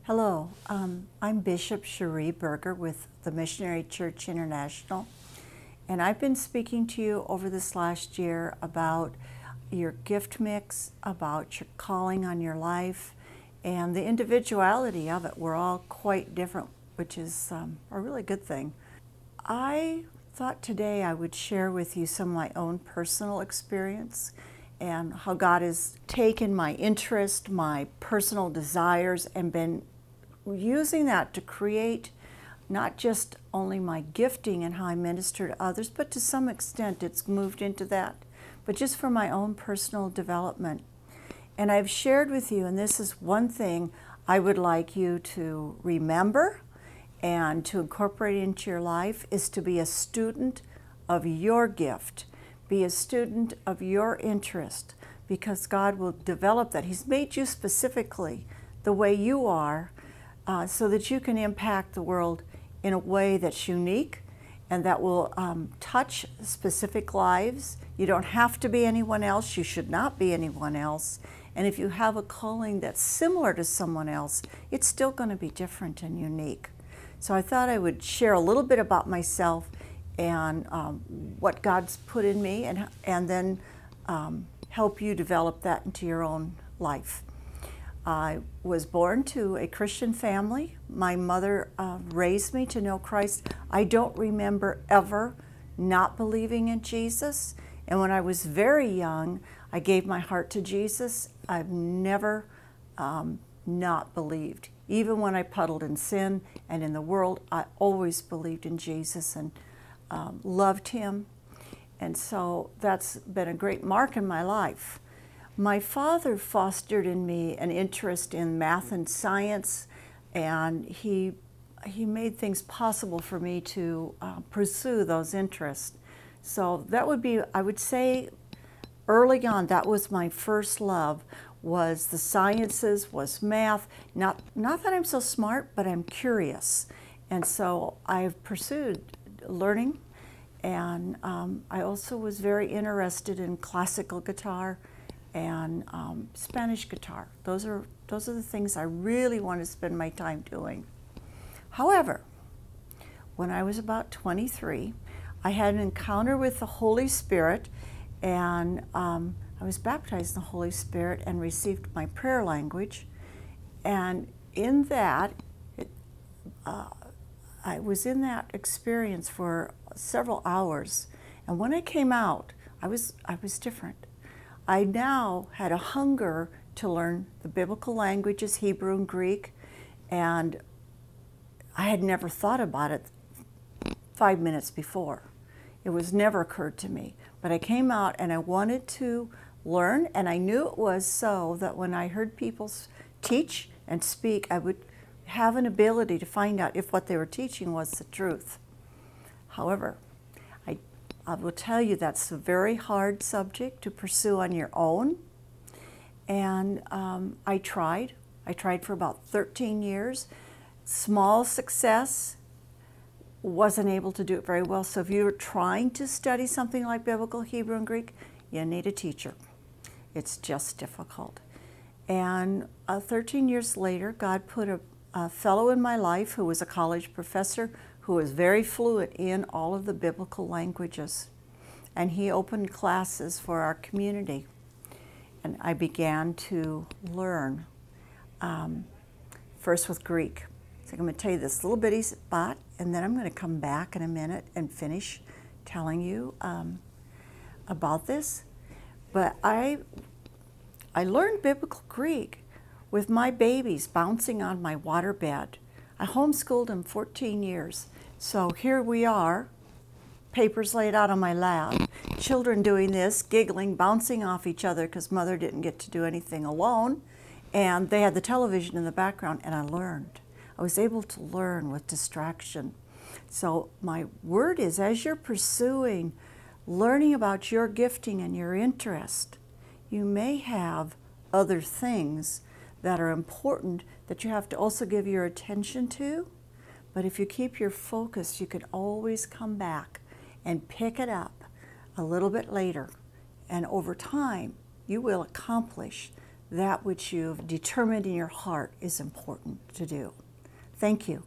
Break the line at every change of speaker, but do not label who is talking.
Hello, I'm Bishop Cherie Burger with the Missionary Church International, and I've been speaking to you over this last year about your gift mix, about your calling on your life, and the individuality of it. We're all quite different, which is a really good thing. I thought today I would share with you some of my own personal experience and how God has taken my interest, my personal desires, and been using that to create not just only my gifting and how I minister to others, but to some extent it's moved into that, but just for my own personal development. And I've shared with you, and this is one thing I would like you to remember and to incorporate into your life, is to be a student of your gift. Be a student of your interest, because God will develop that. He's made you specifically the way you are, so that you can impact the world in a way that's unique and that will touch specific lives. You don't have to be anyone else. You should not be anyone else. And if you have a calling that's similar to someone else, it's still going to be different and unique. So I thought I would share a little bit about myself and what God's put in me, and then help you develop that into your own life. I was born to a Christian family. My mother raised me to know Christ. I don't remember ever not believing in Jesus. And when I was very young, I gave my heart to Jesus. I've never not believed. Even when I puddled in sin and in the world, I always believed in Jesus and loved Him. And so that's been a great mark in my life. My father fostered in me an interest in math and science, and he made things possible for me to pursue those interests. So that would be, I would say, early on, that was my first love, was the sciences, was math. Not that I'm so smart, but I'm curious. And so I've pursued learning, and I also was very interested in classical guitar and Spanish guitar. Those are the things I really want to spend my time doing. However, when I was about 23, I had an encounter with the Holy Spirit, and I was baptized in the Holy Spirit and received my prayer language. And in that, I was in that experience for several hours. And when I came out, I was different. I now had a hunger to learn the biblical languages, Hebrew and Greek, and I had never thought about it 5 minutes before. It was never occurred to me. But I came out and I wanted to learn, and I knew it was so that when I heard people teach and speak, I would have an ability to find out if what they were teaching was the truth. However, I will tell you that's a very hard subject to pursue on your own. And I tried for about 13 years. Small success, wasn't able to do it very well. So if you're trying to study something like Biblical Hebrew and Greek, you need a teacher. It's just difficult. And 13 years later, God put a fellow in my life who was a college professor who was very fluent in all of the biblical languages. And he opened classes for our community. And I began to learn, first with Greek. So I'm going to tell you this little bitty spot, and then I'm going to come back in a minute and finish telling you about this. But I learned biblical Greek with my babies bouncing on my waterbed. I homeschooled them 14 years. So here we are, papers laid out on my lap, children doing this, giggling, bouncing off each other because mother didn't get to do anything alone. And they had the television in the background, and I learned. I was able to learn with distraction. So my word is, as you're pursuing learning about your gifting and your interest, you may have other things that are important that you have to also give your attention to. But if you keep your focus, you can always come back and pick it up a little bit later. And over time, you will accomplish that which you've determined in your heart is important to do. Thank you.